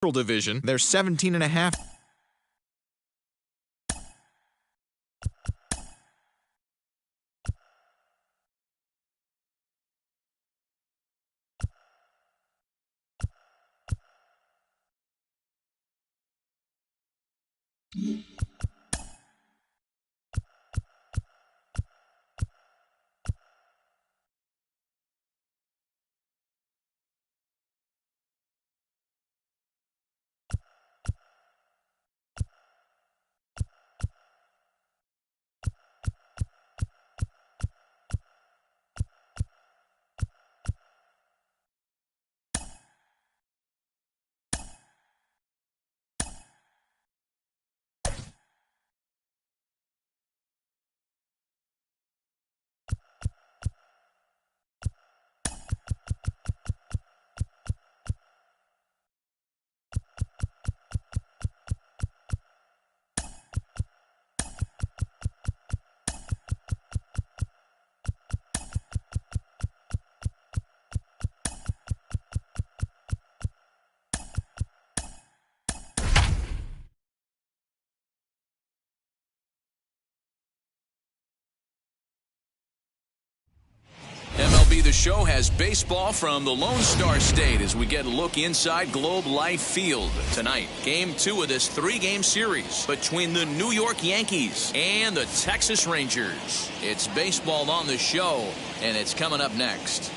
Division. They're 17.5. MLB The Show has baseball from the Lone Star State as we get a look inside Globe Life Field. Tonight, Game 2 of this 3-game series between the New York Yankees and the Texas Rangers. It's baseball on the show, and it's coming up next.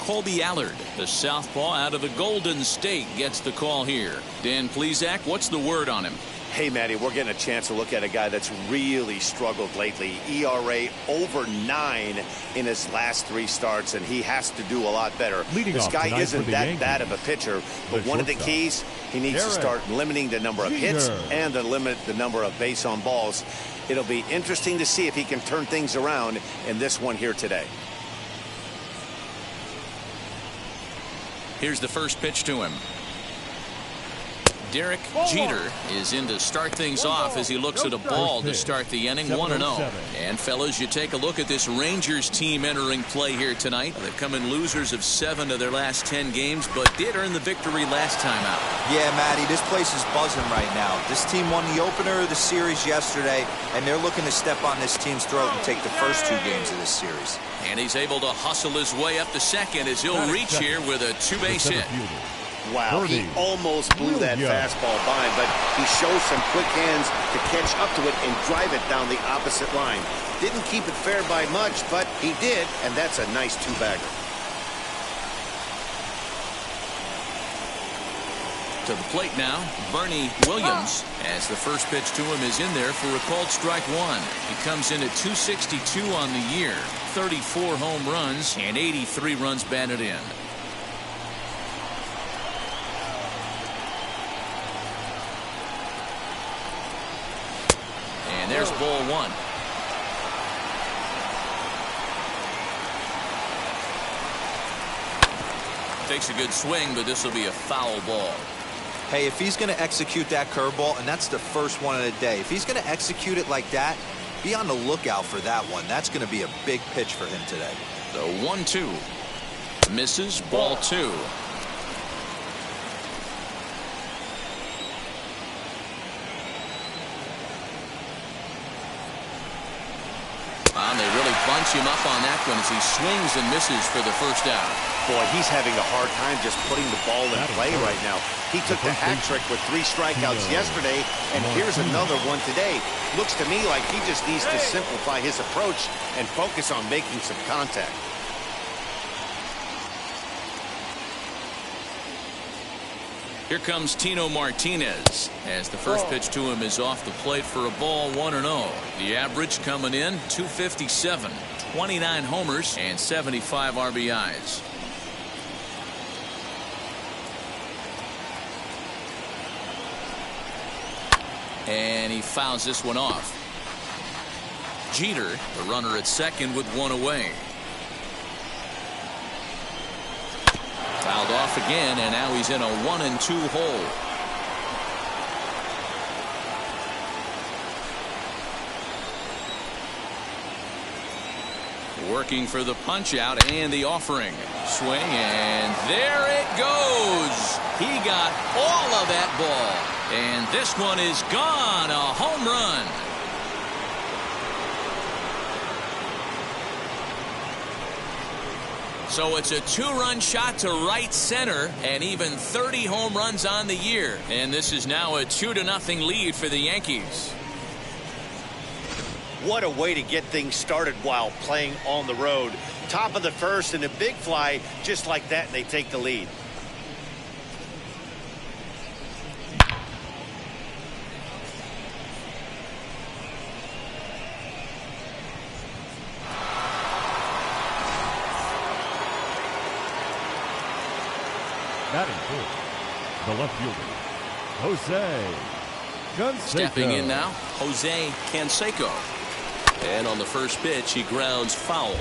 Colby Allard, the southpaw out of the Golden State, gets the call here. Dan Plesac, what's the word on him? Hey, Matty, we're getting a chance to look at a guy that's really struggled lately. ERA over 9 in his last 3 starts, and he has to do a lot better. This guy isn't that bad of a pitcher, but one of the keys, he needs to start limiting the number of hits and to limit the number of base on balls. It'll be interesting to see if he can turn things around in this one here today. Here's the first pitch to him. Derek Jeter is in to start things off as he looks at a ball to start the inning. 1-0. And fellas, you take a look at this Rangers team entering play here tonight. They've come in losers of 7 of their last 10 games, but did earn the victory last time out. Yeah, Matty, this place is buzzing right now. This team won the opener of the series yesterday, and they're looking to step on this team's throat and take the first 2 games of this series. And he's able to hustle his way up to second as he'll reach here with a 2-base hit. Wow, he almost blew that fastball by, but he shows some quick hands to catch up to it and drive it down the opposite line. Didn't keep it fair by much, but he did, and that's a nice 2-bagger. To the plate now, Bernie Williams, as the first pitch to him is in there for a called strike 1. He comes in at 262 on the year, 34 home runs, and 83 runs batted in. And there's ball 1. Takes a good swing, but this will be a foul ball. Hey, if he's going to execute that curveball, and that's the first one of the day, if he's going to execute it like that, be on the lookout for that one. That's going to be a big pitch for him today. The 1-2. Misses, ball 2. They really bunch him up on that one as he swings and misses for the first out. Boy, he's having a hard time just putting the ball in play right now. He took the hat trick with 3 strikeouts yesterday, and here's another one today. Looks to me like he just needs to simplify his approach and focus on making some contact. Here comes Tino Martinez as the first pitch to him is off the plate for a ball. 1-0. The average coming in 257, 29 homers and 75 RBIs. And he fouls this one off. Jeter, the runner at second with 1 away. Fouled off again, and now he's in a 1-2 hole. Working for the punch out and the offering. Swing, and there it goes. He got all of that ball. And this one is gone. A home run. So it's a 2-run shot to right center, and even 30 home runs on the year. And this is now a 2-0 lead for the Yankees. What a way to get things started while playing on the road. Top of the first and a big fly just like that, and they take the lead. Batting first, the left fielder, Jose Canseco. Stepping in now, Jose Canseco. And on the first pitch, he grounds foul.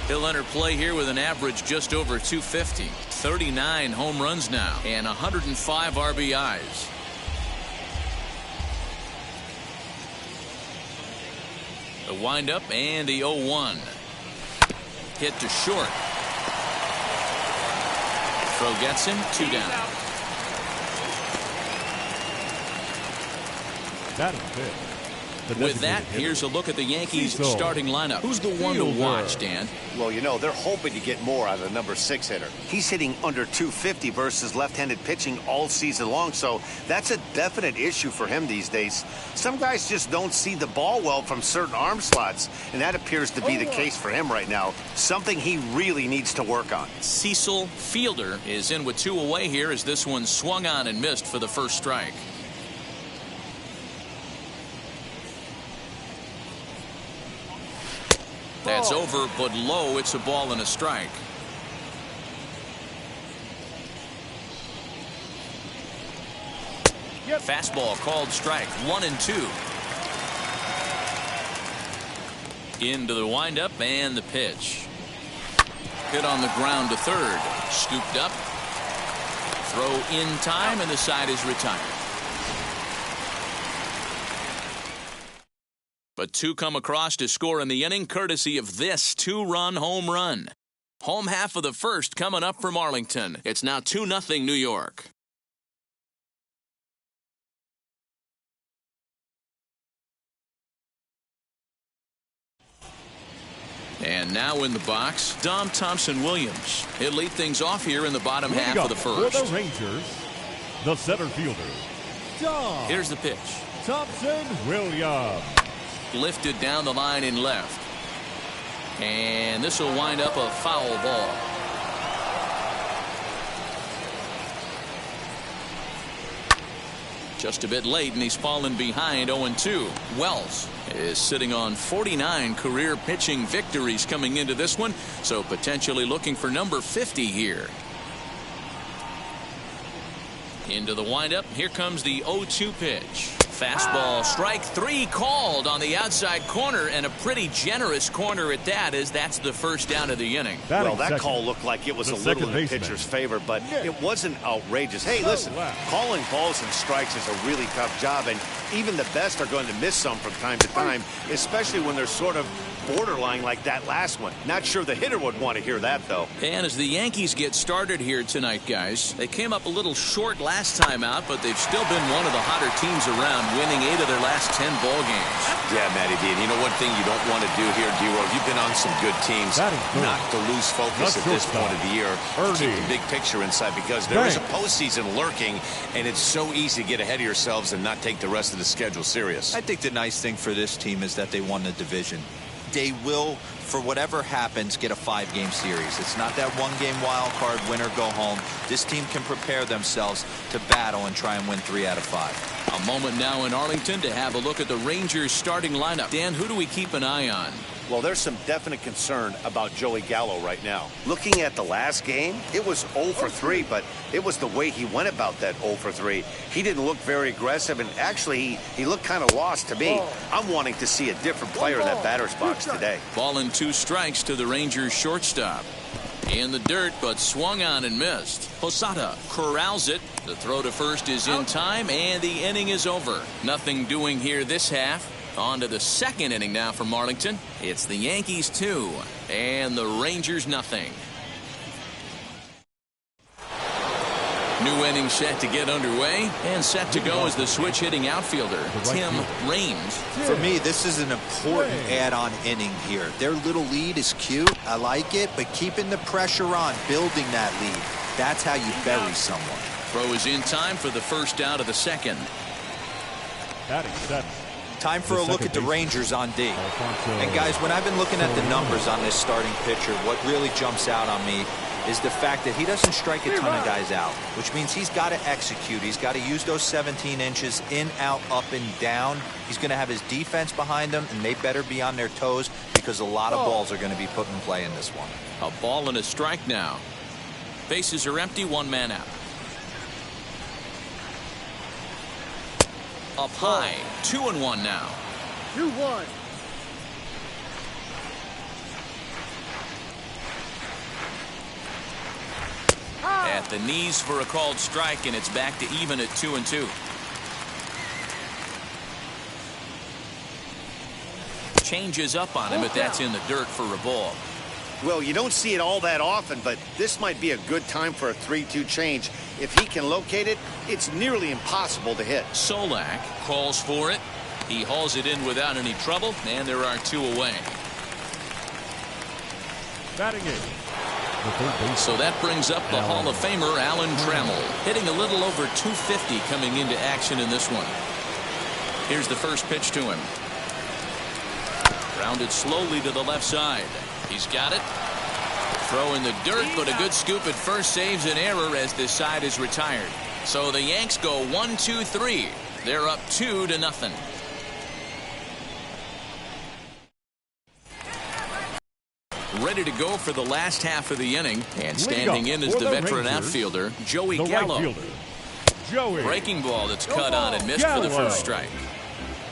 He'll enter play here with an average just over 250. 39 home runs now and 105 RBIs. The windup and the 0-1. Hit to short. Throw gets him, 2 down. Batting fifth. With that, here's a look at the Yankees starting lineup. Who's the one to watch, Dan? Well, you know, they're hoping to get more out of the number 6 hitter. He's hitting under 250 versus left-handed pitching all season long, so that's a definite issue for him these days. Some guys just don't see the ball well from certain arm slots, and that appears to be the case for him right now. Something he really needs to work on. Cecil Fielder is in with 2 away here as this one swung on and missed for the first strike. That's over, but low. It's a ball and a strike. Fastball called strike. 1-2. Into the windup and the pitch. Hit on the ground to third. Scooped up. Throw in time, and the side is retired. But 2 come across to score in the inning, courtesy of this 2-run home run. Home half of the first coming up from Arlington. It's now 2-0 New York. And now in the box, Dom Thompson-Williams. He'll lead things off here in the bottom half of the first. For the Rangers, the center fielder, Dom. Here's the pitch. Thompson-Williams. Lifted down the line in left. And this will wind up a foul ball. Just a bit late, and he's fallen behind 0-2. Wells is sitting on 49 career pitching victories coming into this one, so potentially looking for number 50 here. Into the windup. Here comes the 0-2 pitch. Fastball, strike 3 called on the outside corner, and a pretty generous corner at that, as that's the first down of the inning. Well, that call looked like it was a little in the pitcher's favor, but it wasn't outrageous. Hey, listen, calling balls and strikes is a really tough job, and even the best are going to miss some from time to time, especially when they're sort of borderline like that last one. Not sure the hitter would want to hear that, though. And as the Yankees get started here tonight, guys, they came up a little short last time out, but they've still been one of the hotter teams around, winning 8 of their last 10 ball games. Yeah, Matty D. And you know one thing you don't want to do here, D-Row, you've been on some good teams, not to lose focus at this point of the year, keep the big picture inside, because there is a postseason lurking, and it's so easy to get ahead of yourselves and not take the rest of the schedule serious. I think the nice thing for this team is that they won the division. They will, for whatever happens, get a 5-game series. It's not that 1-game wild card, win or go home. This team can prepare themselves to battle and try and win 3 out of 5. A moment now in Arlington to have a look at the Rangers starting lineup. Dan, who do we keep an eye on? Well, there's some definite concern about Joey Gallo right now. Looking at the last game, it was 0 for 3, but it was the way he went about that 0 for 3. He didn't look very aggressive, and actually, he looked kind of lost to me. I'm wanting to see a different player in that batter's box today. Ball and 2 strikes to the Rangers shortstop. In the dirt, but swung on and missed. Posada corrals it. The throw to first is in time, and the inning is over. Nothing doing here this half. On to the second inning now from Arlington. It's the Yankees 2 And the Rangers nothing. New inning set to get underway, and set to go as the switch-hitting outfielder, Tim Raines. For me, this is an important add-on inning here. Their little lead is cute. I like it, but keeping the pressure on, building that lead, that's how you bury someone. Throw is in time for the first out of the second. Time for a look at the Rangers on D. And guys, when I've been looking at the numbers on this starting pitcher, what really jumps out on me is the fact that he doesn't strike a ton of guys out, which means he's got to execute. He's got to use those 17 inches in, out, up, and down. He's going to have his defense behind him, and they better be on their toes because a lot of balls are going to be put in play in this one. A ball and a strike now. Bases are empty, one man out. Up high, 2-1 now. 2-1. At the knees for a called strike, and it's back to even at 2-2. Changes up on him, but that's in the dirt for a ball. Well, you don't see it all that often, but this might be a good time for a 3-2 change. If he can locate it, it's nearly impossible to hit. Solak calls for it. He hauls it in without any trouble, and there are two away. Batting in. So that brings up the Hall of Famer Alan Trammell, hitting a little over 250 coming into action in this one. Here's the first pitch to him. Grounded slowly to the left side. He's got it. Throw in the dirt, but a good scoop at first saves an error as this side is retired. So the Yanks go 1-2-3. They're up 2-0. Ready to go for the last half of the inning, and standing in is the veteran outfielder, Joey Gallo. Breaking ball that's cut on and missed for the first strike.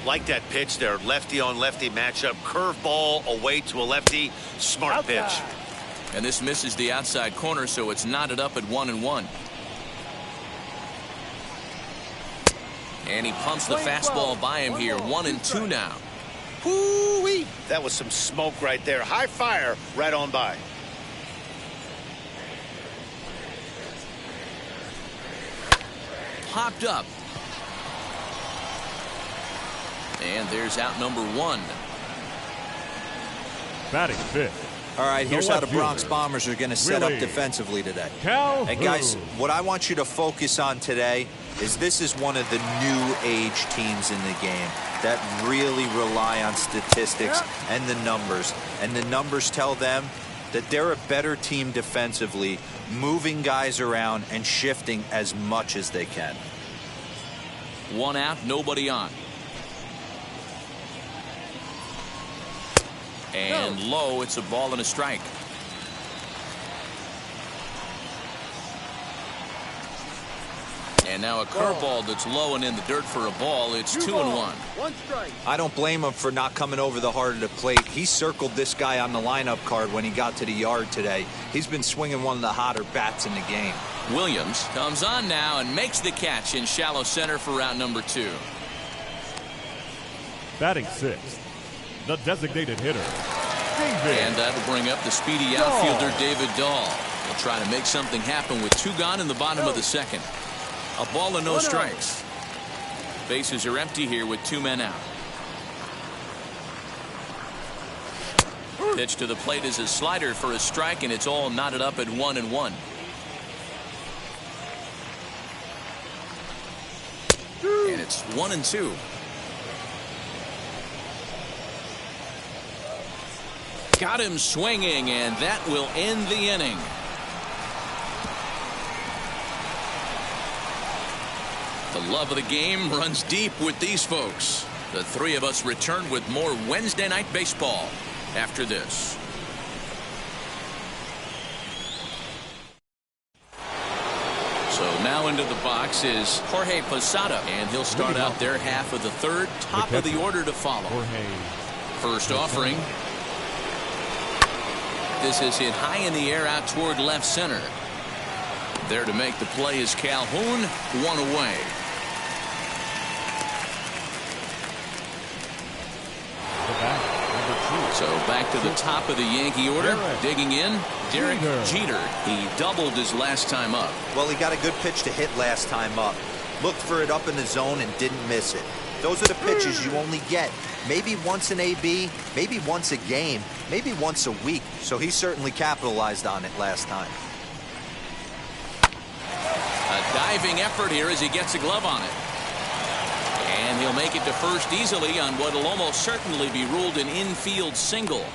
Like that pitch there, lefty on lefty matchup, curveball away to a lefty, smart pitch. And this misses the outside corner, so it's knotted up at 1-1. And he pumps the fastball by him here, 1-2 now. Whoo-wee! That was some smoke right there. High fire right on by. Popped up. And there's out number one. Batting fifth. All right, here's how the Bronx Bombers are going to set up defensively today. And guys, what I want you to focus on today is this is one of the new age teams in the game that really rely on statistics and the numbers. And the numbers tell them that they're a better team defensively, moving guys around and shifting as much as they can. One out, nobody on. And low, it's a ball and a strike. And now a curveball that's low and in the dirt for a ball. It's 2-1. One strike. I don't blame him for not coming over the heart of the plate. He circled this guy on the lineup card when he got to the yard today. He's been swinging one of the hotter bats in the game. Williams comes on now and makes the catch in shallow center for out number two. Batting sixth, the designated hitter, David. And that'll bring up the speedy outfielder, David Dahl. He'll try to make something happen with two gone in the bottom of the second. A ball and no strikes. Bases are empty here with two men out. Pitch to the plate is a slider for a strike, and it's all knotted up at 1-1. And it's 1-2. Got him swinging, and that will end the inning. The love of the game runs deep with these folks. The three of us return with more Wednesday Night Baseball after this. So now into the box is Jorge Posada, and he'll start out their half of the third. Top of the order to follow. First offering. This is hit high in the air out toward left center. There to make the play is Calhoun, one away. So back to the top of the Yankee order. Digging in, Derek Jeter. He doubled his last time up. Well, he got a good pitch to hit last time up. Looked for it up in the zone and didn't miss it. Those are the pitches you only get maybe once in AB, maybe once a game, maybe once a week. So he certainly capitalized on it last time. A diving effort here as he gets a glove on it. And he'll make it to first easily on what will almost certainly be ruled an infield single.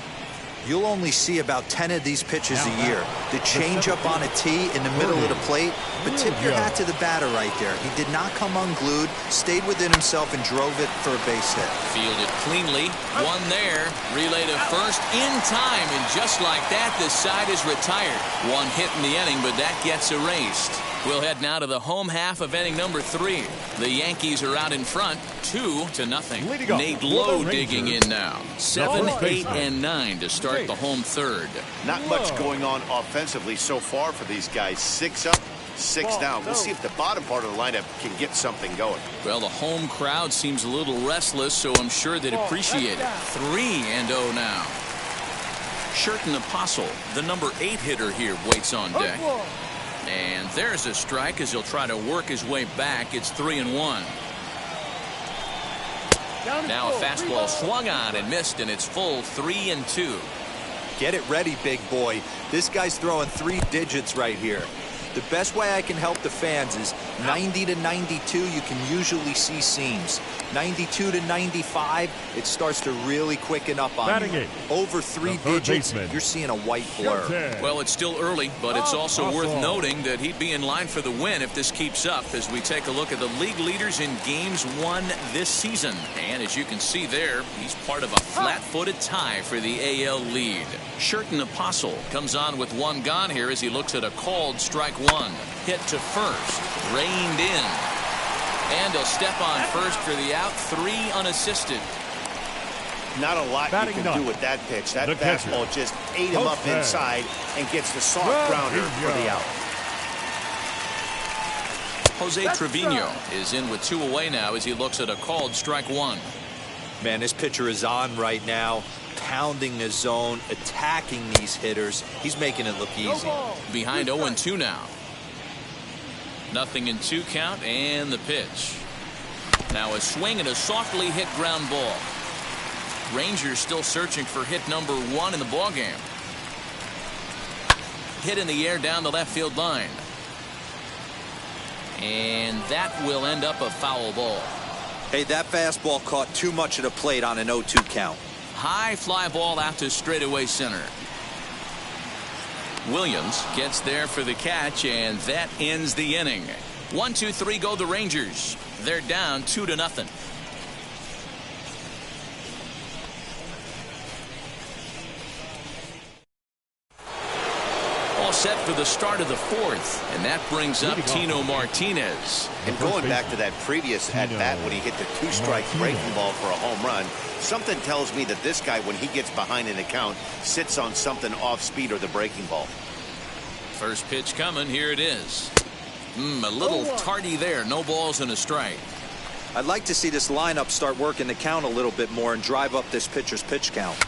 You'll only see about 10 of these pitches a year. The changeup on a tee in the middle of the plate. But tip your hat to the batter right there. He did not come unglued, stayed within himself, and drove it for a base hit. Fielded cleanly. One there. Relay to first in time. And just like that, the side is retired. One hit in the inning, but that gets erased. We'll head now to the home half of inning number 3. The Yankees are out in front, 2-0. Nate Lowe digging in now. 7, 8, and 9 to start the home third. Not much going on offensively so far for these guys. 6 up, 6 down. We'll see if the bottom part of the lineup can get something going. Well, the home crowd seems a little restless, so I'm sure they'd appreciate it. 3-0 now. Sherton Apostle, the number 8 hitter here, waits on deck. And there's a strike as he'll try to work his way back. It's 3-1. Now a fastball swung on and missed, and it's full 3-2. Get it ready, big boy. This guy's throwing 3 digits right here. The best way I can help the fans is 90 to 92, you can usually see seams. 92 to 95, it starts to really quicken up on you. Over 3 digits, you're seeing a white blur. Well, it's still early, but it's also worth noting that he'd be in line for the win if this keeps up as we take a look at the league leaders in games won this season. And as you can see there, he's part of a flat-footed tie for the AL lead. Sherton Apostle comes on with 1 gone here as he looks at a called strike 1. Hit to first, reined in. And he'll step on first for the out, 3 unassisted. Not a lot you can do with that pitch. That fastball just ate him up inside and gets the soft grounder for the out. Jose Trevino is in with 2 away now as he looks at a called strike 1. Man, this pitcher is on right now, pounding the zone, attacking these hitters. He's making it look easy. Behind 0-2 now. 0-2 count and the pitch. Now a swing and a softly hit ground ball. Rangers still searching for hit number 1 in the ballgame. Hit in the air down the left field line. And that will end up a foul ball. Hey, that fastball caught too much of the plate on an 0-2 count. High fly ball out to straightaway center. Williams gets there for the catch, and that ends the inning. 1-2-3 go the Rangers. They're down 2-0. All set for the start of the 4th, and that brings up Tino Martinez. And going back to that previous at-bat when he hit the 2-strike breaking ball for a home run, something tells me that this guy, when he gets behind in the count, sits on something off speed or the breaking ball. First pitch coming. Here it is. A little tardy there. No balls and a strike. I'd like to see this lineup start working the count a little bit more and drive up this pitcher's pitch count.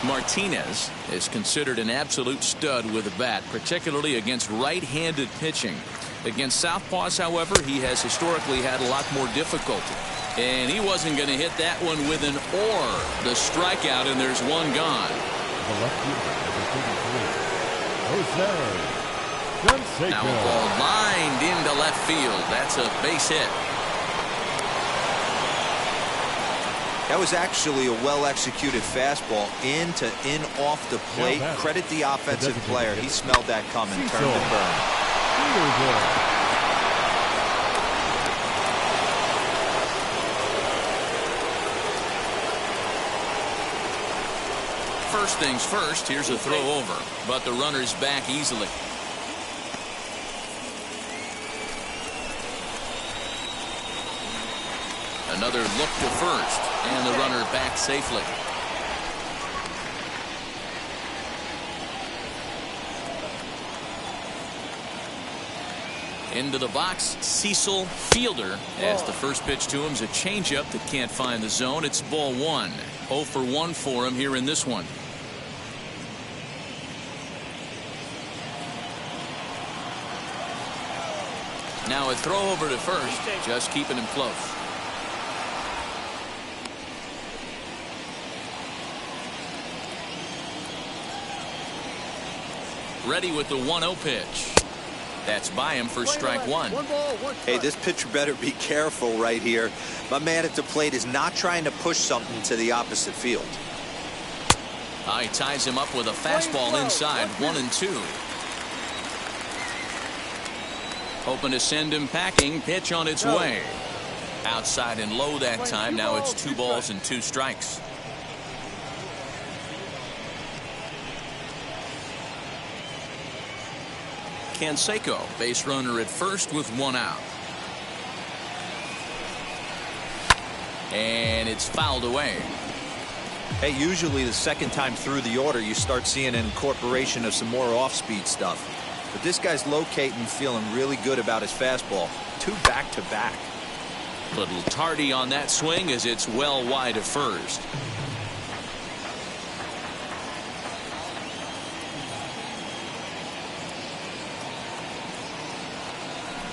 Martinez is considered an absolute stud with a bat, particularly against right-handed pitching. Against southpaws, however, he has historically had a lot more difficulty. And he wasn't going to hit that one with an or. The strikeout, and there's 1 gone. The left fielder, Jose. Now a ball lined into left field. That's a base hit. That was actually a well-executed fastball in off the plate. Credit the offensive player. He smelled that coming. Turned and burned. First things first, here's a throw over, but the runner's back easily. Another look to first, and the runner back safely. Into the box, Cecil Fielder, as the first pitch to him is a changeup that can't find the zone. It's ball 1. 0 for 1 for him here in this one. Now a throw over to first, just keeping him close. Ready with the 1-0 pitch. That's by him for strike 1. Hey, this pitcher better be careful right here. My man at the plate is not trying to push something to the opposite field. He ties him up with a fastball inside, 1-2. Hoping to send him packing. Pitch on its way. Outside and low that time. Now it's 2 balls and 2 strikes. Canseco, base runner at first with 1 out. And it's fouled away. Hey, usually the second time through the order you start seeing an incorporation of some more off-speed stuff. But this guy's locating, feeling really good about his fastball. 2 back-to-back. Little tardy on that swing as it's well wide of first.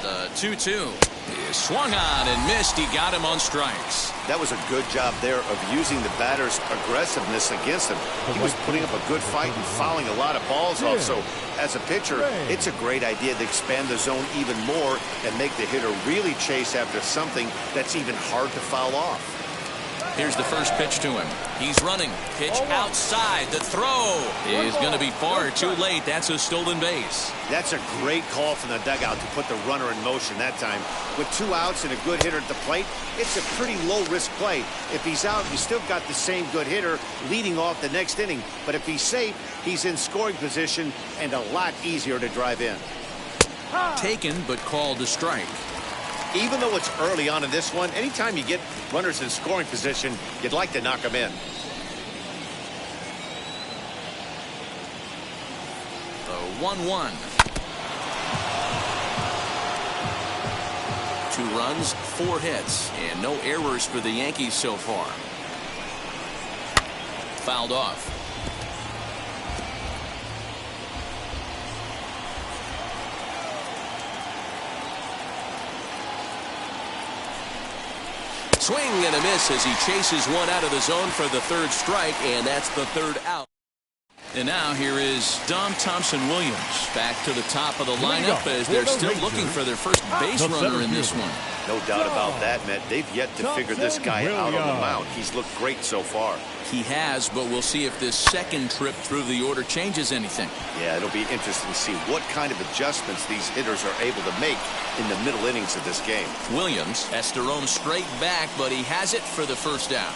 The 2-2 is swung on and missed. He got him on strikes. That was a good job there of using the batter's aggressiveness against him. He was putting up a good fight and fouling a lot of balls off. So as a pitcher, it's a great idea to expand the zone even more and make the hitter really chase after something that's even hard to foul off. Here's the first pitch to him. He's running. Pitch outside. The throw is going to be far too late. That's a stolen base. That's a great call from the dugout to put the runner in motion that time. With 2 outs and a good hitter at the plate, it's a pretty low-risk play. If he's out, you still got the same good hitter leading off the next inning. But if he's safe, he's in scoring position and a lot easier to drive in. Taken, but called a strike. Even though it's early on in this one, anytime you get runners in scoring position, you'd like to knock them in. The 1-1. 2 runs, 4 hits, and no errors for the Yankees so far. Fouled off. Swing and a miss as he chases one out of the zone for the 3rd strike, and that's the 3rd out. And now here is Dom Thompson-Williams back to the top of the lineup as they're still looking for their first base runner in this one. No doubt about that, Matt. They've yet to figure this guy out on the mound. He's looked great so far. He has, but we'll see if this second trip through the order changes anything. Yeah, it'll be interesting to see what kind of adjustments these hitters are able to make in the middle innings of this game. Williams has to roam straight back, but he has it for the 1st out.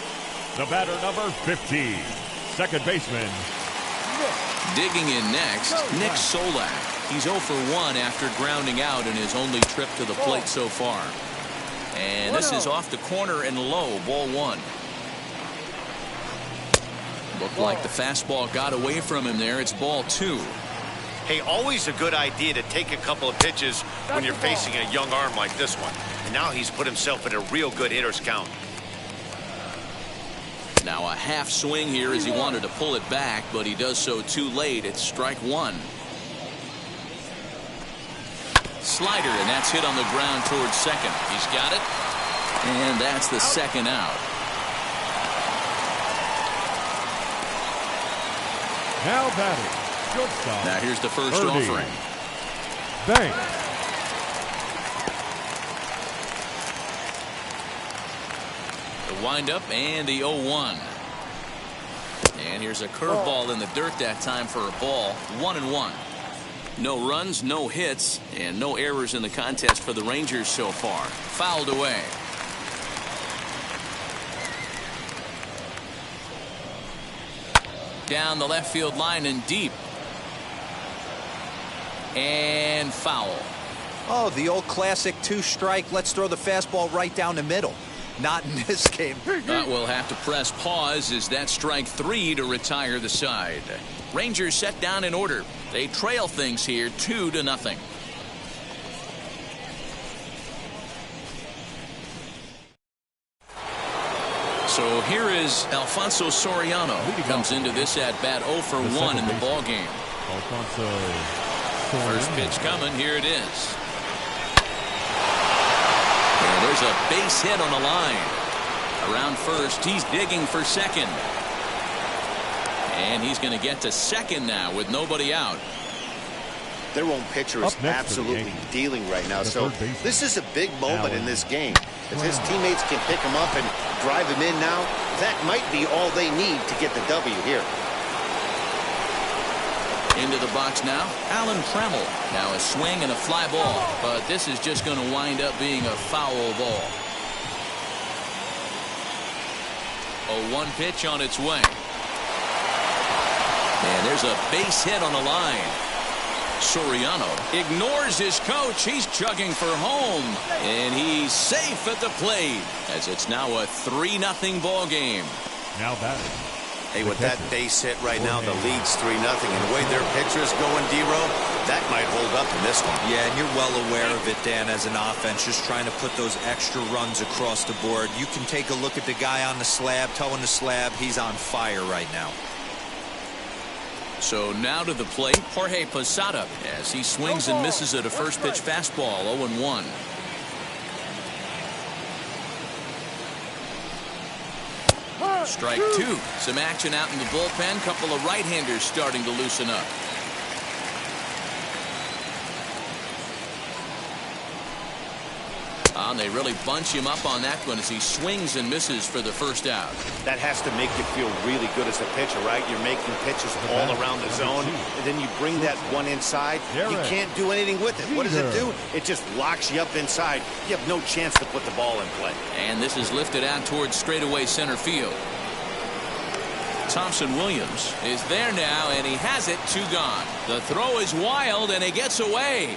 The batter, number 15, second baseman. Digging in next, Nick Solak. He's 0 for 1 after grounding out in his only trip to the plate so far. And this is off the corner and low, ball 1. Looked like the fastball got away from him there. It's ball 2. Hey, always a good idea to take a couple of pitches when you're facing a young arm like this one. And now he's put himself in a real good hitter's count. Now a half swing here as he wanted to pull it back, but he does so too late. It's strike 1. Slider, and that's hit on the ground towards second. He's got it, and that's the 2nd out. Now batting, shortstop. Now here's the first offering. Bang. The windup and the 0-1. And here's a curveball in the dirt that time for a ball. 1-1. No runs, no hits, and no errors in the contest for the Rangers so far. Fouled away. Down the left field line and deep. And foul. Oh, the old classic 2-strike. Let's throw the fastball right down the middle. Not in this game. We'll have to press pause as that's strike 3 to retire the side. Rangers set down in order. They trail things here 2-0. So here is Alfonso Soriano. He comes into this at bat 0 for 1 in the ball game. Alfonso Soriano. First pitch coming. Here it is. And there's a base hit on the line. Around first, he's digging for second. And he's going to get to second now with nobody out. Their own pitcher is absolutely dealing right now. So this is a big moment in this game. If his teammates can pick him up and drive him in now, that might be all they need to get the W here. Into the box now, Alan Trammell. Now a swing and a fly ball, but this is just going to wind up being a foul ball. A 1 pitch on its way. And there's a base hit on the line. Soriano ignores his coach. He's chugging for home. And he's safe at the plate as it's now a 3-0 ball game. Now batting. Hey, with that base hit right now, the lead's 3-0. And the way their pitcher's going, D-Row, that might hold up in this one. Yeah, and you're well aware of it, Dan, as an offense, just trying to put those extra runs across the board. You can take a look at the guy on the slab, toeing the slab. He's on fire right now. So now to the plate, Jorge Posada, as he swings and misses at a first pitch fastball, 0-1. Strike 2. Some action out in the bullpen. Couple of right-handers starting to loosen up. And they really bunch him up on that one as he swings and misses for the first out. That has to make you feel really good as a pitcher, right? You're making pitches all around the zone, and then you bring that one inside. You can't do anything with it. What does it do? It just locks you up inside. You have no chance to put the ball in play. And this is lifted out towards straightaway center field. Thompson Williams is there now, and he has it. 2 gone. The throw is wild, and he gets away.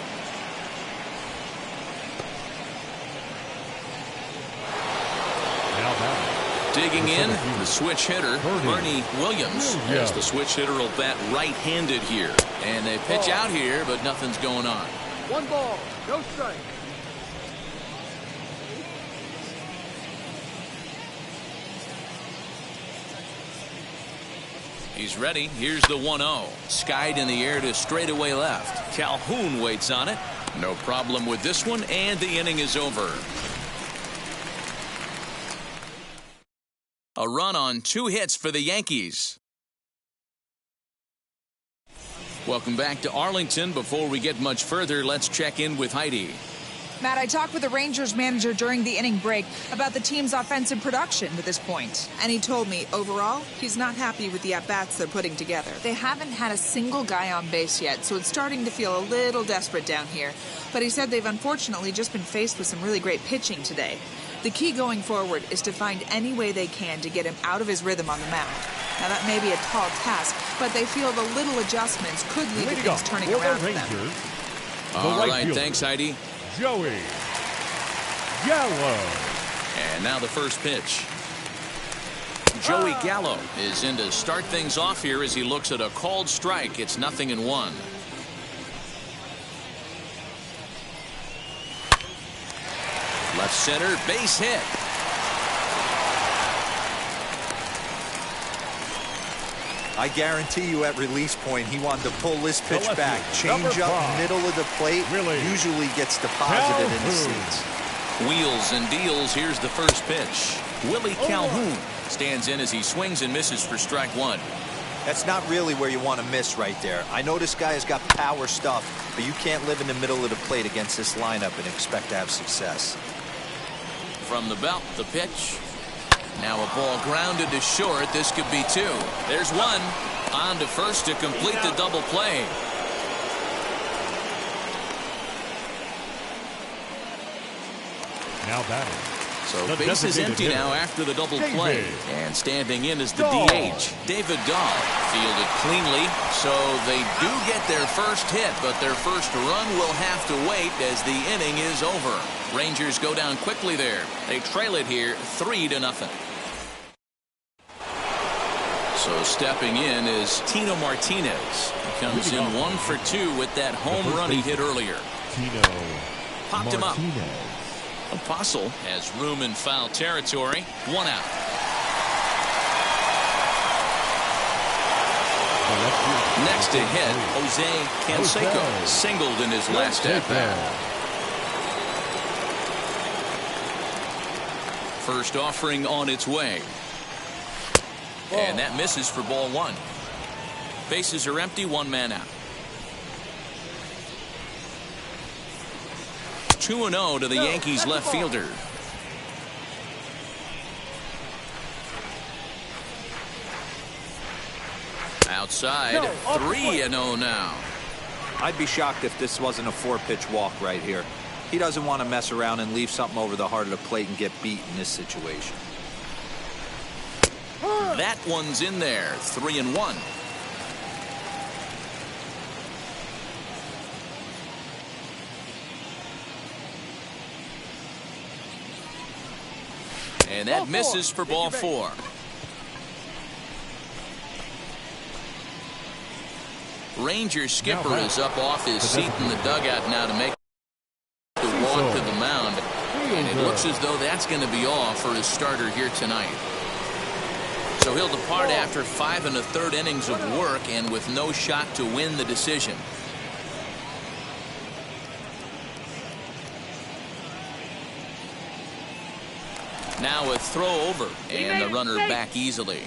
Digging in, the switch hitter, Bernie Williams, as the switch hitter will bat right-handed here. And they pitch out here, but nothing's going on. 1 ball, no strike. He's ready. Here's the 1-0. Skied in the air to straightaway left. Calhoun waits on it. No problem with this one, and the inning is over. A run on 2 hits for the Yankees. Welcome back to Arlington. Before we get much further, let's check in with Heidi. Matt, I talked with the Rangers manager during the inning break about the team's offensive production to this point. And he told me, overall, he's not happy with the at-bats they're putting together. They haven't had a single guy on base yet, so it's starting to feel a little desperate down here. But he said they've unfortunately just been faced with some really great pitching today. The key going forward is to find any way they can to get him out of his rhythm on the mound. Now, that may be a tall task, but they feel the little adjustments could lead to things turning around for them. All right, thanks, Heidi. Joey Gallo. And now the first pitch. Joey Gallo is in to start things off here as he looks at a called strike. It's 0-1. Left center, base hit. I guarantee you at release point he wanted to pull this pitch back. Change up middle of the plate usually gets deposited in the seats. Wheels and deals. Here's the first pitch. Willie Calhoun stands in as he swings and misses for strike 1. That's not really where you want to miss right there. I know this guy has got power stuff, but you can't live in the middle of the plate against this lineup and expect to have success. From the belt, the pitch. Now a ball grounded to short. This could be 2. There's 1. On to first to complete the double play. Now batting. So base is empty now after the double play. And standing in is the DH, David Dahl. Fielded cleanly, so they do get their first hit, but their first run will have to wait as the inning is over. Rangers go down quickly there. They trail it here 3-0. So stepping in is Tino Martinez. He comes in 1 for 2 with that home run he hit earlier. Tino Popped him up. Apostle has room in foul territory. 1 out. Next to hit, Jose Canseco singled in his last at-bat. First offering on its way. And that misses for ball one. Bases are empty, one man out. 2-0 to the Yankees left fielder. Outside, 3-0 now. I'd be shocked if this wasn't a 4-pitch walk right here. He doesn't want to mess around and leave something over the heart of the plate and get beat in this situation. That one's in there, 3-1. And that misses for ball four. Ranger skipper is up off his seat in the dugout now to make the walk to the mound. And it looks as though that's going to be all for his starter here tonight. So he'll depart after 5 1/3 innings of work and with no shot to win the decision. Now a throw over and the runner back easily.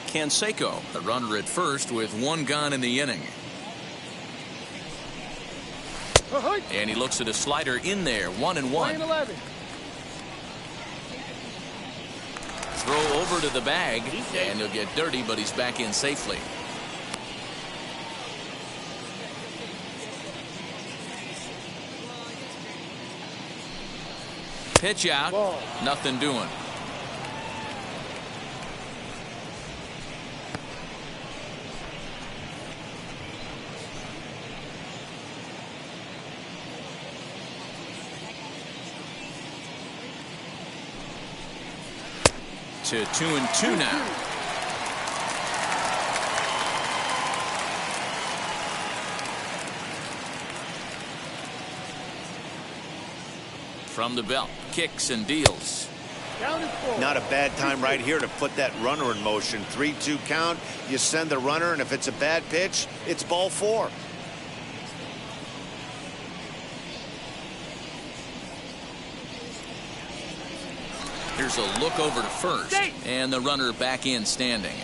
Canseco, the runner at first with one gone in the inning. And he looks at a slider in there, 1-1. Throw over to the bag and he'll get dirty, but he's back in safely. Pitch out, nothing doing. To 2-2 now. From the belt, kicks and deals. Not a bad time right here to put that runner in motion. 3-2 count. You send the runner, and if it's a bad pitch, it's ball four. Here's a look over to first, and the runner back in standing.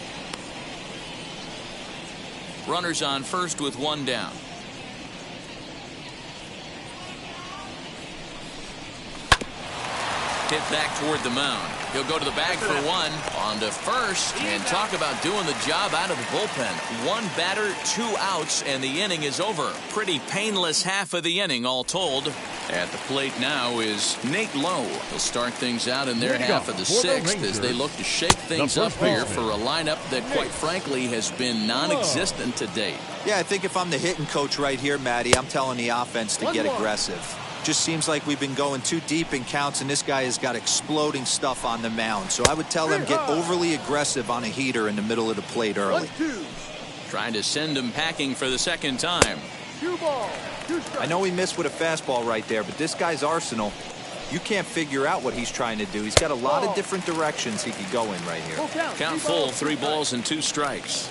Runners on first with one down. Hit back toward the mound. He'll go to the bag for one. On to first, and talk about doing the job out of the bullpen. One batter, 2 outs, and the inning is over. Pretty painless half of the inning all told. At the plate now is Nate Lowe. He'll start things out in their half of the 6th as they look to shake things up here for a lineup that, quite frankly, has been non-existent to date. Yeah, I think if I'm the hitting coach right here, Matty, I'm telling the offense to get aggressive. Just seems like we've been going too deep in counts, and this guy has got exploding stuff on the mound. So I would tell him get overly aggressive on a heater in the middle of the plate early. Trying to send him packing for the second time. I know he missed with a fastball right there, but this guy's arsenal, you can't figure out what he's trying to do. He's got a lot of different directions he could go in right here. Count full, 3 balls and 2 strikes.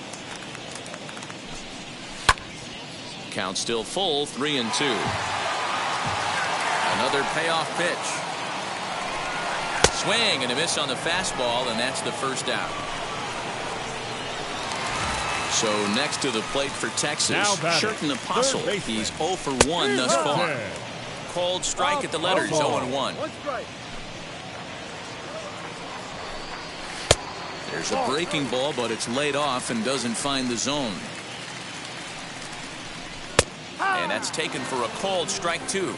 Count still full, 3-2. Another payoff pitch. Swing and a miss on the fastball, and that's the first out. So next to the plate for Texas, Sherton Apostle. He's 0 for 1 thus far. Called strike at the letters, 0-1. There's a breaking ball, but it's laid off and doesn't find the zone. And that's taken for a called strike 2.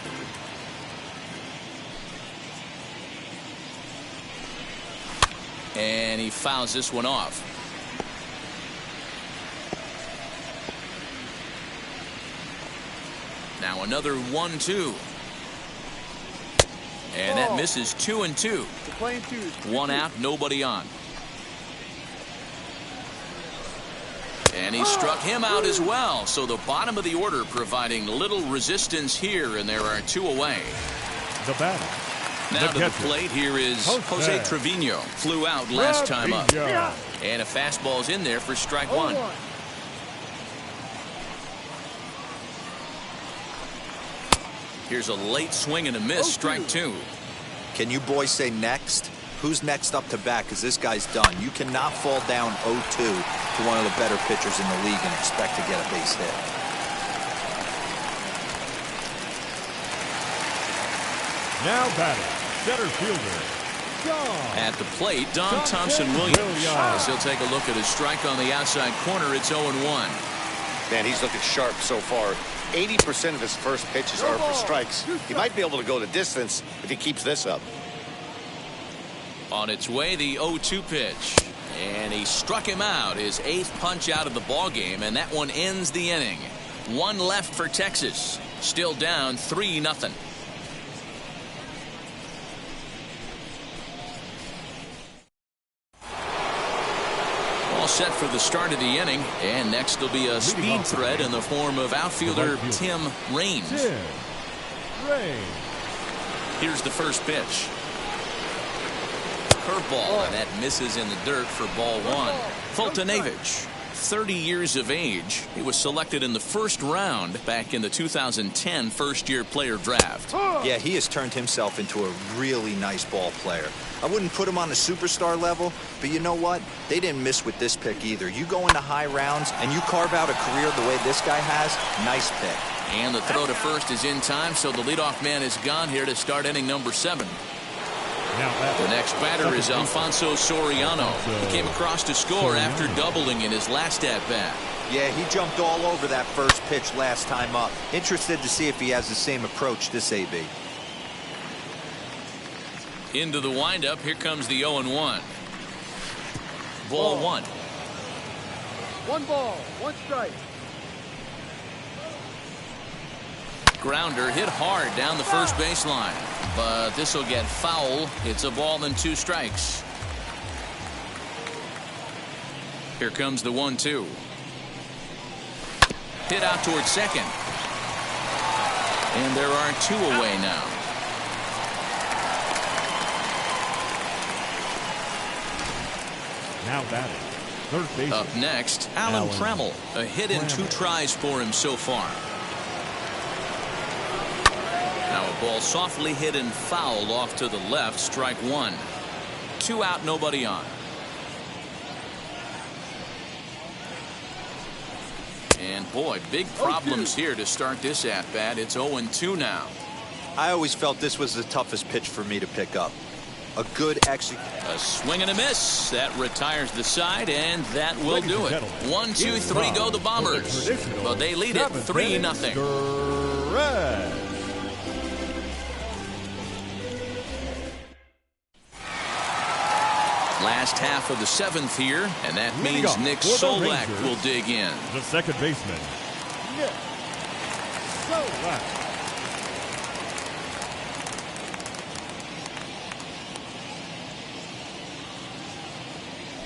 And he fouls this one off. Now another 1-2. And that misses 2-2. 1 out, nobody on. And he struck him out as well. So the bottom of the order providing little resistance here, and there are 2 away. The batter. Now to the plate here is Jose Trevino. Flew out last time up. And a fastball's in there for strike one. Here's a late swing and a miss, strike two. Can you boys say next? Who's next up to bat? Because this guy's done. You cannot fall down 0-2 to one of the better pitchers in the league and expect to get a base hit. Now batting, center fielder, John. At the plate, Don Thompson-Williams. As he'll take a look at his strike on the outside corner, it's 0-1. Man, he's looking sharp so far. 80% of his first pitches are for strikes. He might be able to go the distance if he keeps this up. On its way, the 0-2 pitch. And he struck him out, his 8th punch out of the ball game, and that one ends the inning. One left for Texas. Still down 3-0. All set for the start of the inning, and next will be a speed threat in the form of outfielder Tim Raines. Here's the first pitch. Curveball, and that misses in the dirt for ball one. Fultonavich, 30 years of age. He was selected in the first round back in the 2010 first-year player draft. Yeah, he has turned himself into a really nice ball player. I wouldn't put him on the superstar level, but you know what? They didn't miss with this pick either. You go into high rounds and you carve out a career the way this guy has, nice pick. And the throw to first is in time, so the leadoff man is gone here to start inning number 7. The next batter is Alfonso Soriano. He came across to score after doubling in his last at-bat. Yeah, he jumped all over that first pitch last time up. Interested to see if he has the same approach this AB. Into the windup, here comes the 0-1. Ball one. 1 ball, 1 strike. Grounder hit hard down the first baseline, but this will get foul. It's a ball and 2 strikes. Here comes the 1-2. Hit out towards second. And there are 2 away now. Now batting, third base. Up next, Alan Trammell. A hit in 2 tries for him so far. Now a ball softly hit and fouled off to the left, strike 1. 2 out, nobody on. And boy, big problems here to start this at-bat. It's 0-2 now. I always felt this was the toughest pitch for me to pick up. A good execution. A swing and a miss. That retires the side, and that will do it. 1, 2, 3 go the Bombers. But they lead it 3-0. Last half of the 7th here, and that means Nick Solak will dig in. The second baseman, Nick Solak.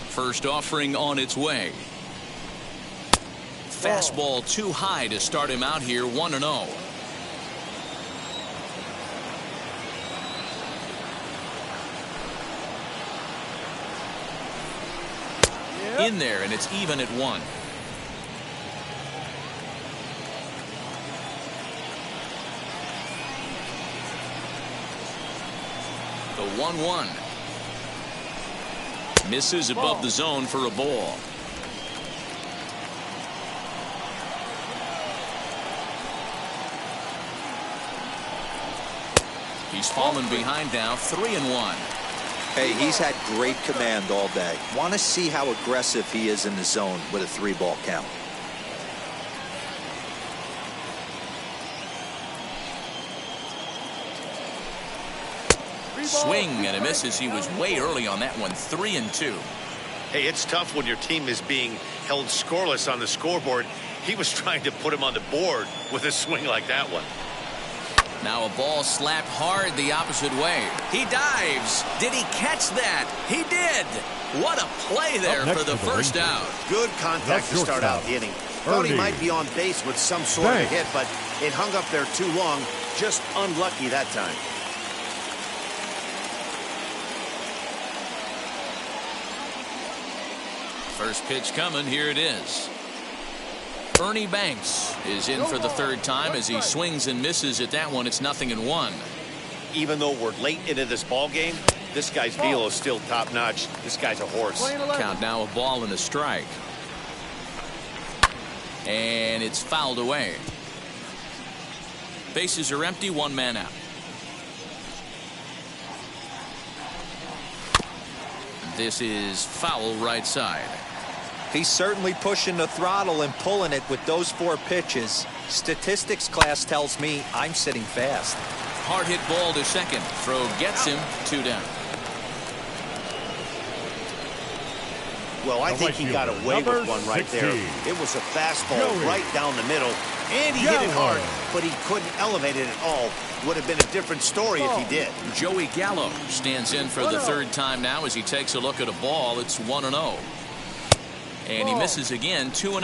First offering on its way. Fastball too high to start him out here, 1-0. In there, and it's even at 1. The 1-1. Misses above the zone for a ball. He's fallen behind now, 3-1. Hey, he's had great command all day. Want to see how aggressive he is in the zone with a 3-ball count. Swing and a miss as he was way early on that one, 3-2. Hey, it's tough when your team is being held scoreless on the scoreboard. He was trying to put him on the board with a swing like that one. Now a ball slapped hard the opposite way. He dives. Did he catch that? He did. What a play there for the first out. Good contact to start out the inning. Thought he might be on base with some sort of hit, but it hung up there too long. Just unlucky that time. First pitch coming. Here it is. Ernie Banks is in for the third time as he swings and misses at that one. It's 0-1. Even though we're late into this ball game, this guy's velo is still top notch. This guy's a horse. Count now, a ball and a strike. And it's fouled away. Bases are empty, one man out. This is foul right side. He's certainly pushing the throttle and pulling it with those 4 pitches. Statistics class tells me I'm sitting fast. Hard hit ball to second. Throw gets him. 2 down. Well, I think he got away with one right there. It was a fastball right down the middle, and he hit it hard, but he couldn't elevate it at all. Would have been a different story if he did. Joey Gallo stands in for the third time now as he takes a look at a ball. It's 1-0. And he misses again. 2-0.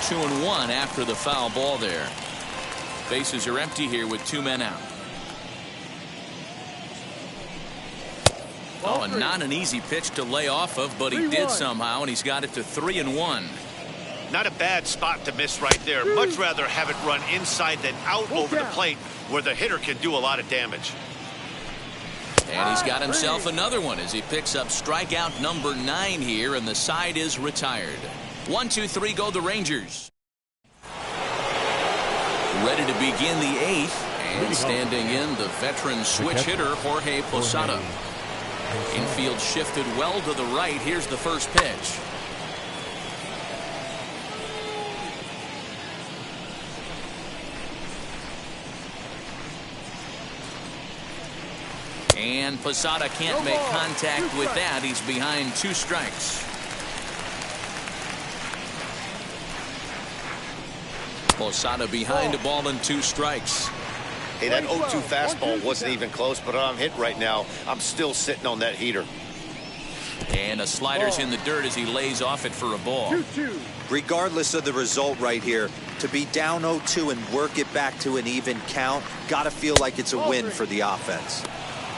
2-1 after the foul ball there. Bases are empty here with 2 men out. Oh, and not an easy pitch to lay off of, but he did somehow, and he's got it to 3-1. Not a bad spot to miss right there. Much rather have it run inside than out over the plate where the hitter can do a lot of damage. And he's got himself another one as he picks up strikeout number 9 here, and the side is retired. 1, 2, 3 go the Rangers. Ready to begin the 8th, and standing in the veteran switch hitter Jorge Posada. Infield shifted well to the right. Here's the first pitch. And Posada can't make contact with that. He's behind 2 strikes. Posada behind a ball and 2 strikes. Hey, that 0-2 fastball wasn't even close, but I'm hit right now. I'm still sitting on that heater. And a slider's in the dirt as he lays off it for a ball. 2-2. Regardless of the result right here, to be down 0-2 and work it back to an even count, gotta feel like it's a win for the offense.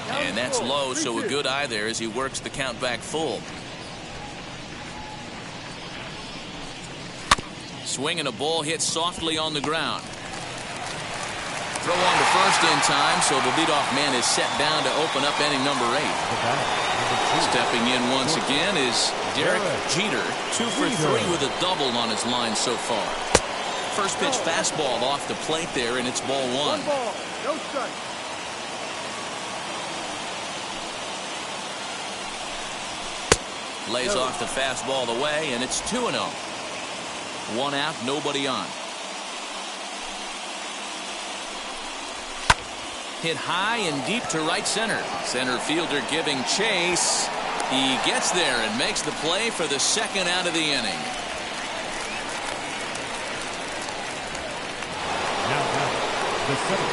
And that's low, so a good eye there as he works the count back full. Swing and a ball hit softly on the ground. Throw on to first in time, so the leadoff man is set down to open up inning number 8. Stepping in once again is Derek Jeter, 2 for 3 with a double on his line so far. First pitch fastball off the plate there, and it's ball 1. 1 ball, no strike. Lays off the fastball away, and it's 2-0. 1 out, nobody on. Hit high and deep to right center. Center fielder giving chase. He gets there and makes the play for the 2nd out of the inning.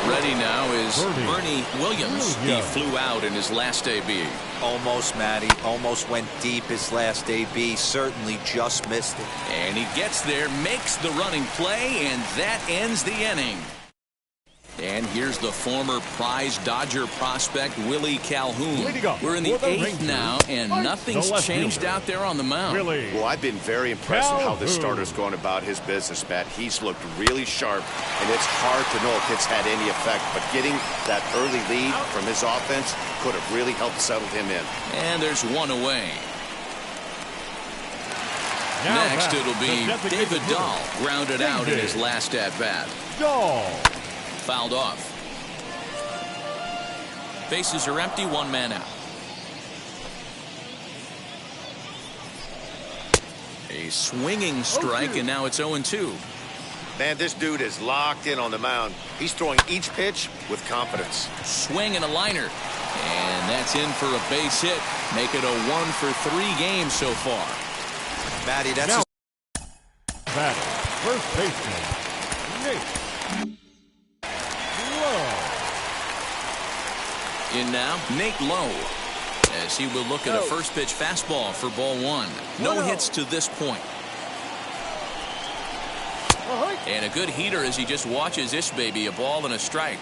Ready now is Bernie Williams. He flew out in his last AB. Almost, Matty. Almost went deep his last AB. Certainly just missed it. And he gets there, makes the running play, and that ends the inning. And here's the former prize Dodger prospect Willie Calhoun. We're in the 8th now, and nothing's changed out there on the mound. Well, I've been very impressed with how this starter's going about his business, Matt. He's looked really sharp, and it's hard to know if it's had any effect. But getting that early lead from his offense could have really helped settle him in. And there's 1 away. Next, it'll be David Dahl, grounded out in his last at-bat. Fouled off. Bases are empty, 1 man out. A swinging strike, and now it's 0-2. Man, this dude is locked in on the mound. He's throwing each pitch with confidence. Swing and a liner. And that's in for a base hit. Make it a 1 for 3 games so far. Matty, that's first baseman, Nate. In now, Nate Lowe, as he will look at a first pitch fastball for ball 1. No hits to this point. And a good heater as he just watches this baby, a ball and a strike.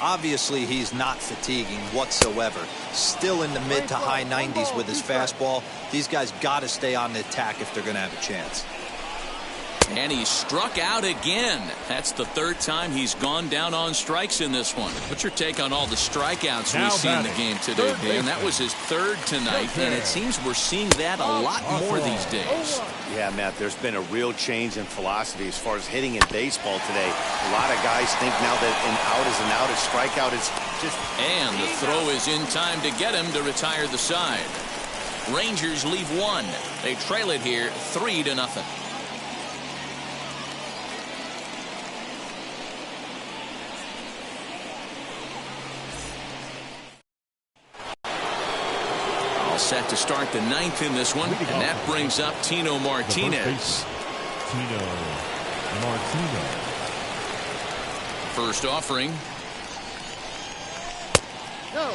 Obviously, he's not fatiguing whatsoever. Still in the mid to high 90s with his fastball. These guys got to stay on the attack if they're going to have a chance. And he struck out again. That's the third time he's gone down on strikes in this one. What's your take on all the strikeouts we see in the game today, Dan? That was his third tonight, and it seems we're seeing that a lot more these days. Yeah, Matt, there's been a real change in philosophy as far as hitting in baseball today. A lot of guys think now that an out is an out, a strikeout is just... And the throw is in time to get him to retire the side. Rangers leave one. They trail it here 3-0. Set to start the ninth in this one, and that brings up Tino Martinez. Tino Martinez. First offering. No.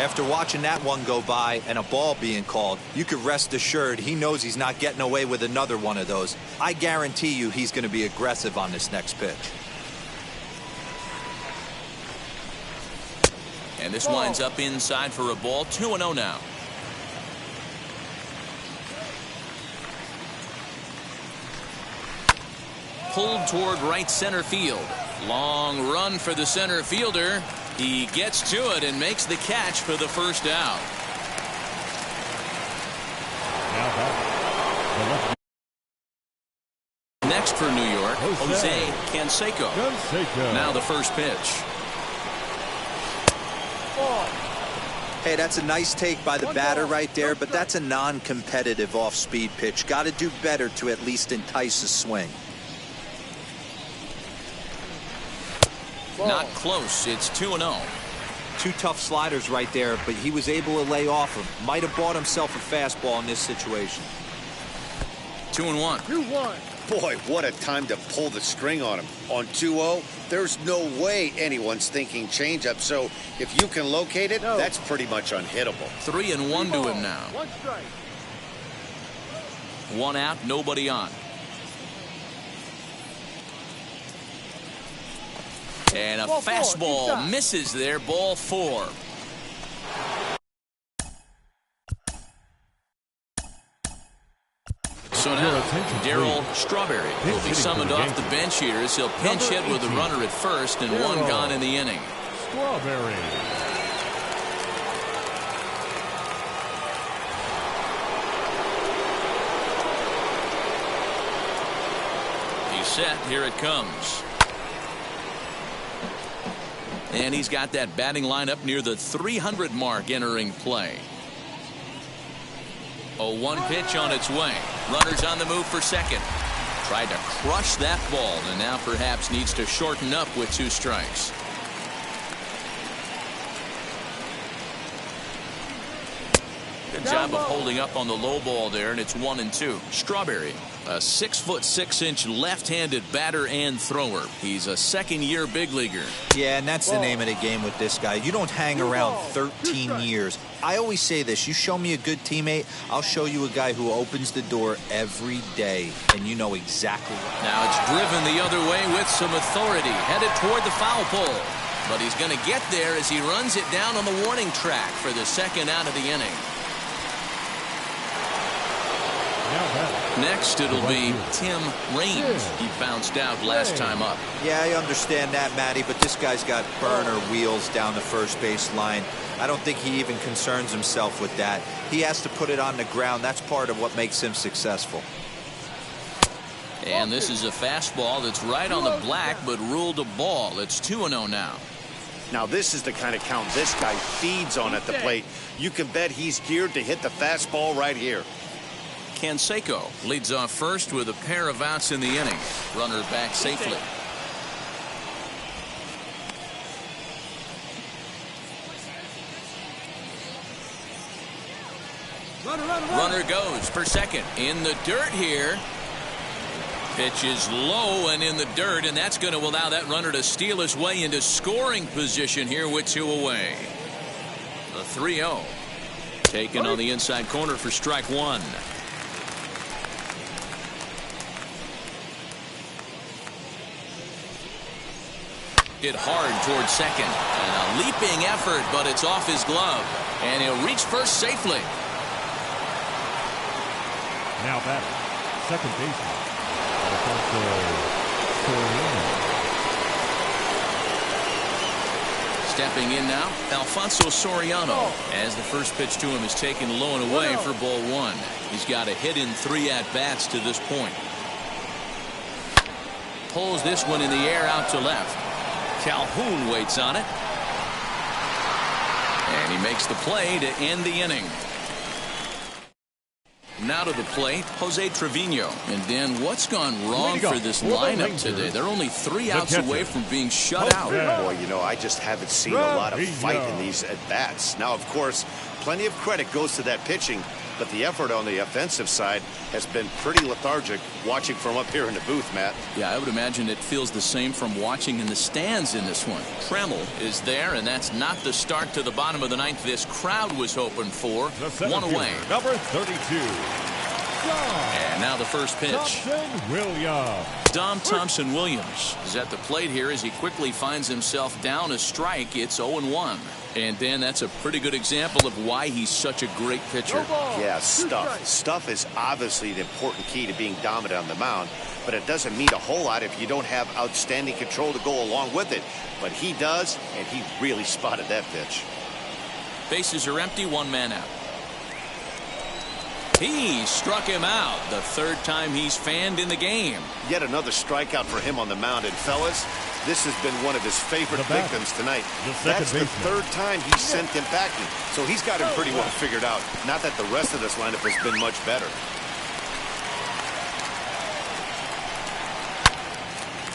After watching that one go by and a ball being called, you could rest assured he knows he's not getting away with another one of those. I guarantee you he's going to be aggressive on this next pitch. And this winds up inside for a ball. 2-0 now. Pulled toward right center field. Long run for the center fielder. He gets to it and makes the catch for the first out. Next for New York, Jose Canseco. Now the first pitch. Hey, that's a nice take by the batter right there, but that's a non-competitive off-speed pitch. Got to do better to at least entice a swing. Not close. It's 2-0. Two tough sliders right there, but he was able to lay off him. Might have bought himself a fastball in this situation. 2-1. 2-1. Boy, what a time to pull the string on him. On 2-0, there's no way anyone's thinking changeup. So if you can locate it, that's pretty much unhittable. 3-1 to him now. 1 strike. 1 out, nobody on. And a fastball misses there. Ball 4. So now, Darryl Strawberry will be summoned off the bench here as he'll pinch hit with a runner at first and 1 gone in the inning. Strawberry. He's set. Here it comes. And he's got that batting lineup near the 300 mark entering play. 0-1 pitch on its way. Runners on the move for second. Tried to crush that ball and now perhaps needs to shorten up with 2 strikes. Good job of holding up on the low ball there, and it's 1-2. Strawberry, a 6'6" left-handed batter and thrower. He's a second-year big leaguer. Yeah, and that's the name of the game with this guy. You don't hang around 13 years. I always say this, you show me a good teammate, I'll show you a guy who opens the door every day, and you know exactly what. Now it's driven the other way with some authority, headed toward the foul pole. But he's going to get there as he runs it down on the warning track for the second out of the inning. Next, it'll be Tim Raines. He bounced out last time up. Yeah, I understand that, Matty, but this guy's got burner wheels down the first base line. I don't think he even concerns himself with that. He has to put it on the ground. That's part of what makes him successful. And this is a fastball that's right on the black, but ruled a ball. It's 2-0 now. Now, this is the kind of count this guy feeds on at the plate. You can bet he's geared to hit the fastball right here. Canseco leads off first with a pair of outs in the inning. Runner back safely. Runner goes for second. In the dirt here. Pitch is low and in the dirt, and that's going to allow that runner to steal his way into scoring position here with 2 away. The 3-0. Taken on the inside corner for strike 1. Hit hard towards second. And a leaping effort, but it's off his glove. And he'll reach first safely. Now batting, second baseman, Alfonso Soriano. Stepping in now, Alfonso Soriano, as the first pitch to him is taken low and away for ball one. He's got a hit in 3 at-bats to this point. Pulls this one in the air out to left. Calhoun waits on it. And he makes the play to end the inning. Now to the plate, Jose Trevino. And Dan, what's gone wrong for this lineup today? They're only 3 outs away from being shut out. Boy, you know, I just haven't seen a lot of fight in these at-bats. Now, of course, plenty of credit goes to that pitching, but the effort on the offensive side has been pretty lethargic watching from up here in the booth, Matt. Yeah, I would imagine it feels the same from watching in the stands in this one. Tremmel is there, and that's not the start to the bottom of the ninth this crowd was hoping for. One away. Number 32. And now the first pitch. Dom Thompson-Williams is at the plate here as he quickly finds himself down a strike. It's 0-1. And Dan, that's a pretty good example of why he's such a great pitcher. Yeah, stuff. Stuff is obviously the important key to being dominant on the mound, but it doesn't mean a whole lot if you don't have outstanding control to go along with it. But he does, and he really spotted that pitch. Bases are empty, 1 man out. He struck him out the 3rd time he's fanned in the game. Yet another strikeout for him on the mound. And fellas, this has been one of his favorite victims tonight. That's the 3rd time he sent him packing. So he's got him pretty well figured out. Not that the rest of this lineup has been much better.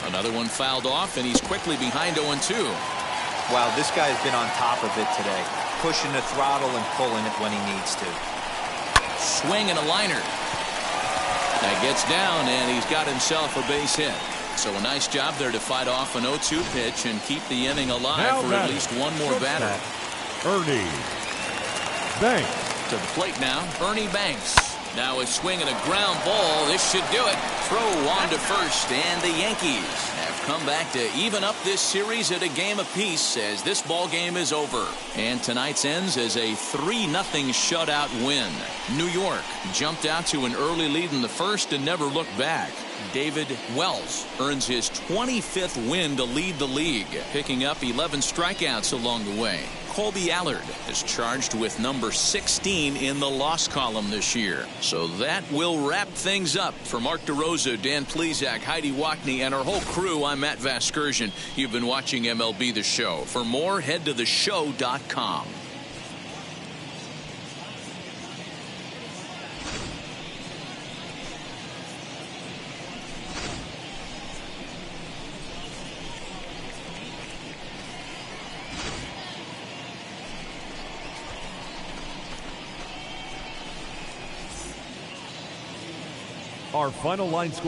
Another one fouled off, and he's quickly behind 0-2. Wow, this guy has been on top of it today. Pushing the throttle and pulling it when he needs to. Swing and a liner. That gets down, and he's got himself a base hit. So a nice job there to fight off an 0-2 pitch and keep the inning alive for at least one more batter. Ernie Banks. To the plate now, Ernie Banks. Now a swing and a ground ball. This should do it. Throw on to first, and the Yankees have come back to even up this series at a game apiece as this ball game is over. And tonight's ends as a 3-0 shutout win. New York jumped out to an early lead in the first and never looked back. David Wells earns his 25th win to lead the league, picking up 11 strikeouts along the way. Colby Allard is charged with number 16 in the loss column this year. So that will wrap things up. For Mark DeRosa, Dan Plesac, Heidi Wackney, and our whole crew, I'm Matt Vasgersian. You've been watching MLB The Show. For more, head to theshow.com. Our final line score